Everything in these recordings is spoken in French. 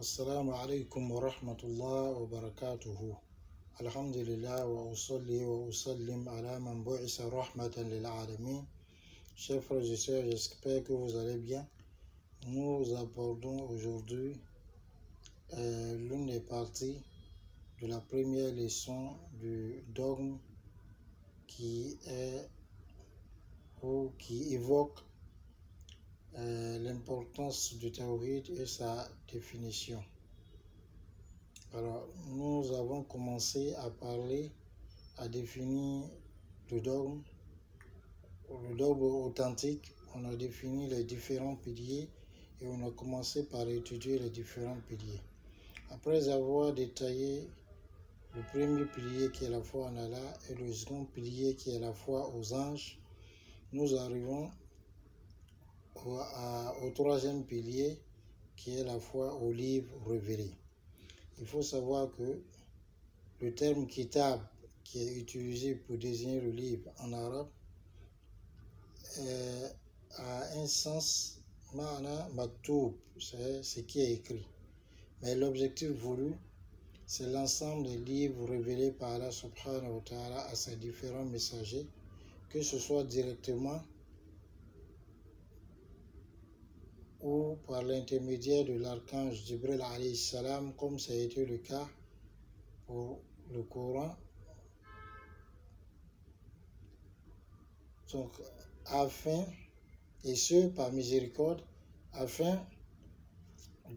السلام عليكم ورحمة الله وبركاته. الحمد لله وأصلي وأسلم على من بعث رحمة للعالمين. Chers frères et sœurs, j'espère que vous allez bien. Nous abordons aujourd'hui l'une des parties de la première leçon du dogme qui évoque l'importance du tawhid et sa définition. Alors, nous avons commencé à définir le dogme authentique. On a défini les différents piliers et on a commencé par étudier les différents piliers. Après avoir détaillé le premier pilier qui est la foi en Allah et le second pilier qui est la foi aux anges, nous arrivons au troisième pilier qui est la foi aux livres révélés. Il faut savoir que le terme kitab qui est utilisé pour désigner le livre en arabe a un sens ma'na maktoub, c'est ce qui est écrit. Mais l'objectif voulu, c'est l'ensemble des livres révélés par Allah subhanahu wa ta'ala à ses différents messagers, que ce soit directement ou par l'intermédiaire de l'archange Jibril alayhi salam, comme ça a été le cas pour le Coran. Donc, par miséricorde, afin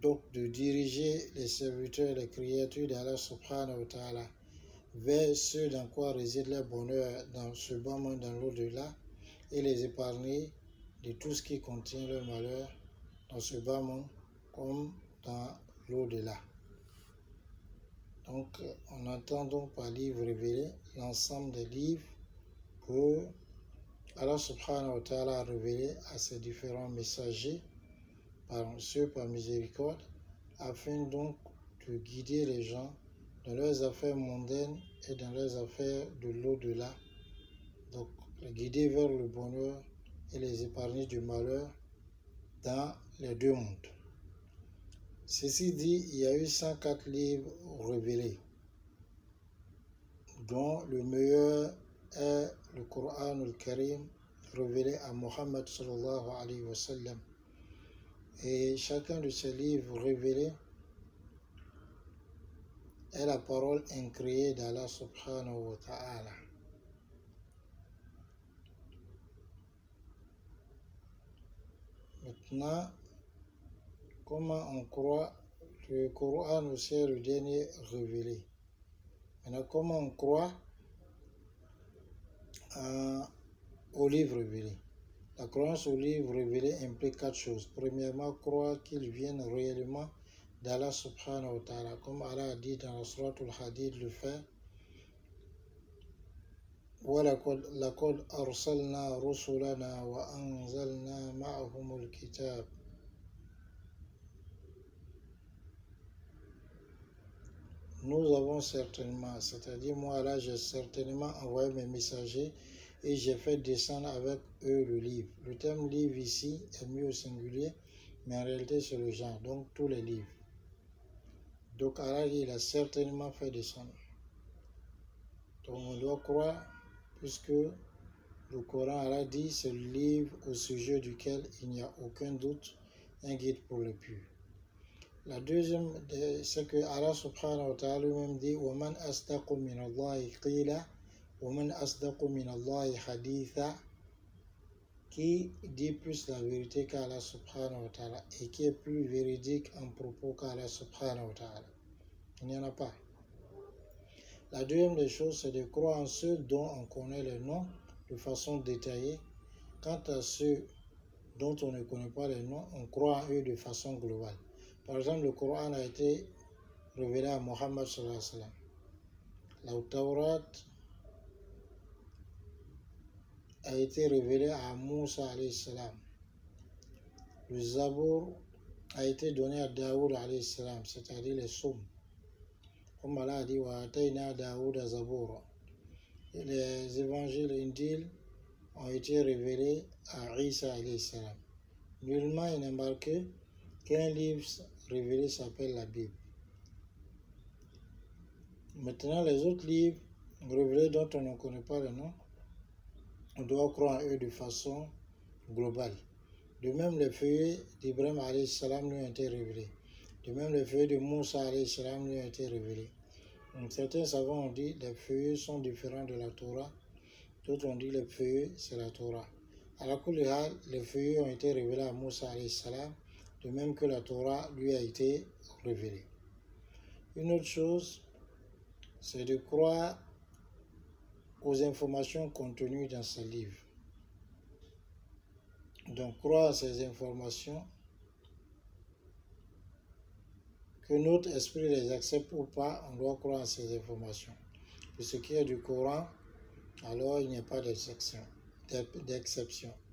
donc de diriger les serviteurs, les créatures d'Allah subhanahu wa ta'ala vers ce dans quoi réside leur bonheur dans ce bas monde, dans l'au-delà, et les épargner de tout ce qui contient leur malheur dans ce bas monde comme dans l'au-delà. Donc, on entend donc par livre révélé l'ensemble des livres que Allah subhanahu wa ta'ala a révélé à ses différents messagers, par miséricorde, afin donc de guider les gens dans leurs affaires mondaines et dans leurs affaires de l'au-delà. Donc, les guider vers le bonheur et les épargner du malheur dans les deux mondes. Ceci dit, il y a eu 104 livres révélés, dont le meilleur est le Coran al-Karim révélé à Muhammad sallallahu alayhi wa sallam. Et chacun de ces livres révélés est la parole incréée d'Allah subhanahu wa ta'ala. Maintenant, comment on croit le Coran aussi est le dernier révélé. Maintenant, comment on croit aux livres révélés? La croyance aux livres révélés implique 4 choses. Premièrement, croire qu'ils viennent réellement d'Allah subhanahu wa ta'ala, comme Allah a dit dans la sourate al-Hadid le fait. وَلَقَدْ أَرْسَلْنَا رُسُلَنَا وَأَنزَلْنَا مَعَهُمُ الْكِتَابَ. Nous avons certainement, c'est-à-dire moi là, j'ai certainement envoyé mes messagers et j'ai fait descendre avec eux le livre. Le terme livre ici est mis au singulier, mais en réalité c'est le genre, donc tous les livres. Donc Allah, il a certainement fait descendre. Donc on doit croire, puisque le Coran, Allah dit, c'est le livre au sujet duquel il n'y a aucun doute, un guide pour les pieux. La deuxième, c'est que Allah subhanahu wa ta'ala lui-même dit وَمَنْ أَصْدَقُ مِنَ اللَّهِ قِيلًا وَمَنْ أَصْدَقُ مِنَ اللَّهِ حَدِيثًا. Qui dit plus la vérité qu'Allah subhanahu wa ta'ala et qui est plus véridique en propos qu'Allah subhanahu wa ta'ala? Il n'y en a pas. La deuxième des choses, c'est de croire en ceux dont on connaît les noms de façon détaillée. Quant à ceux dont on ne connaît pas les noms, on croit en eux de façon globale. Par exemple, le Coran a été révélé à Muhammad sallallahu alayhi wa sallam. La Tawrat a été révélé à Moussa alayhi salam. Le Zabour a été donné à Daoud alayhi salam, c'est-à-dire les psaumes. Comme Allah a dit, wa atayna Daoud Zabour. Les évangiles Injil ont été révélés à Isa alayhi salam. Nullement il n'est marqué qu'un livre révélés s'appelle la Bible. Maintenant, les autres livres révélés dont on ne connaît pas le nom, on doit croire en eux de façon globale. De même, les feuillets d'Ibrahim alayhi salam lui ont été révélés. De même, les feuillets de Moussa alayhi salam lui ont été révélés. Donc, certains savants ont dit que les feuillets sont différents de la Torah. D'autres ont dit que les feuillets, c'est la Torah. À la Kulihal, les feuillets ont été révélés à Moussa alayhi salam, de même que la Torah lui a été révélée. Une autre chose, c'est de croire aux informations contenues dans ce livre. Donc, croire à ces informations, que notre esprit les accepte ou pas, on doit croire à ces informations. Pour ce qui est du Coran, alors il n'y a pas d'exception.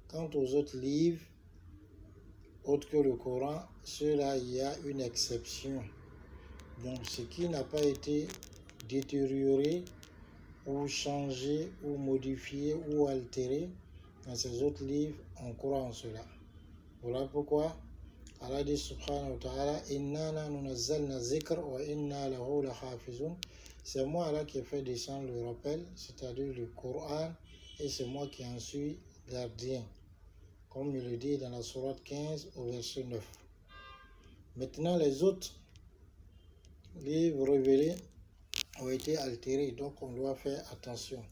Quant aux autres livres, autres que le Coran, ceux-là, il y a une exception. Donc, ce qui n'a pas été détérioré ou changé ou modifié ou altéré dans ces autres livres, on croit en cela. Voilà pourquoi Allah dit subhanahu wa ta'ala, inna nahnu nazzalna zikr wa inna lahu lahafizun. C'est moi Allah qui ai fait descendre le rappel, c'est-à-dire le Coran, et c'est moi qui en suis gardien, comme il le dit dans la sourate 15 au verset 9. Maintenant, les autres livres révélés ont été altérés, donc on doit faire attention.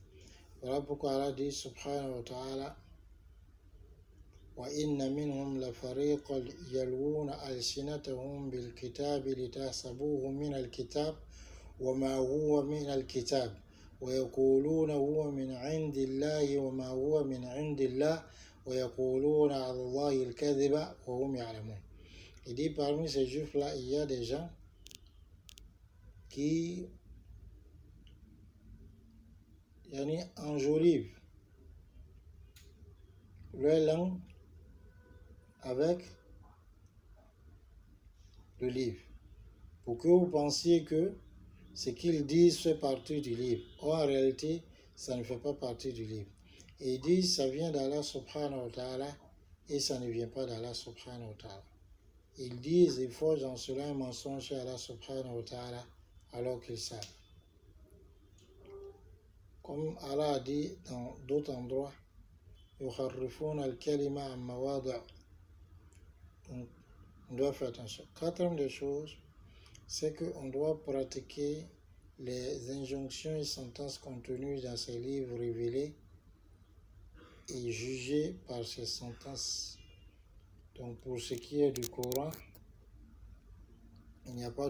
Voilà pourquoi Allah dit subhanahu wa ta'ala, وَإِنَّ مِنْهُمْ لَفَرِيقًا يَلْوُونَ أَلْسِنَتَهُمْ بِالْكِتَابِ لِتَحْسَبُوهُ مِنَ الْكِتَابِ وَمَا هُوَ مِنَ الْكِتَابِ وَيَقُولُونَ هُوَ مِنْ عِنْدِ اللَّهِ وَمَا هُوَ مِنْ عِنْدِ اللَّهِ وَيَقُولُونَ عَلَى اللَّهِ الْكَذِبَ وَهُمْ يَعْلَمُونَ. Il dit parmi ces juifs-là, il y a des gens qui enjolivent leur langue avec le livre, pour que vous pensiez que ce qu'ils disent fait partie du livre. Or, en réalité, ça ne fait pas partie du livre. Et ils disent, ça vient d'Allah subhanahu wa ta'ala, et ça ne vient pas d'Allah subhanahu wa ta'ala. Ils disent, ils forgent en cela un mensonge chez Allah subhanahu wa ta'ala, alors qu'ils savent. Comme Allah a dit dans d'autres endroits, يُحَرِّفُونَ الْكَلِمَ عَنْ مَوَاضِعِهِ. Donc, on doit faire attention. Quatrième des choses, c'est qu'on doit pratiquer les injonctions et sentences contenues dans ces livres révélés et juger par ces sentences. Donc pour ce qui est du Coran, il n'y a pas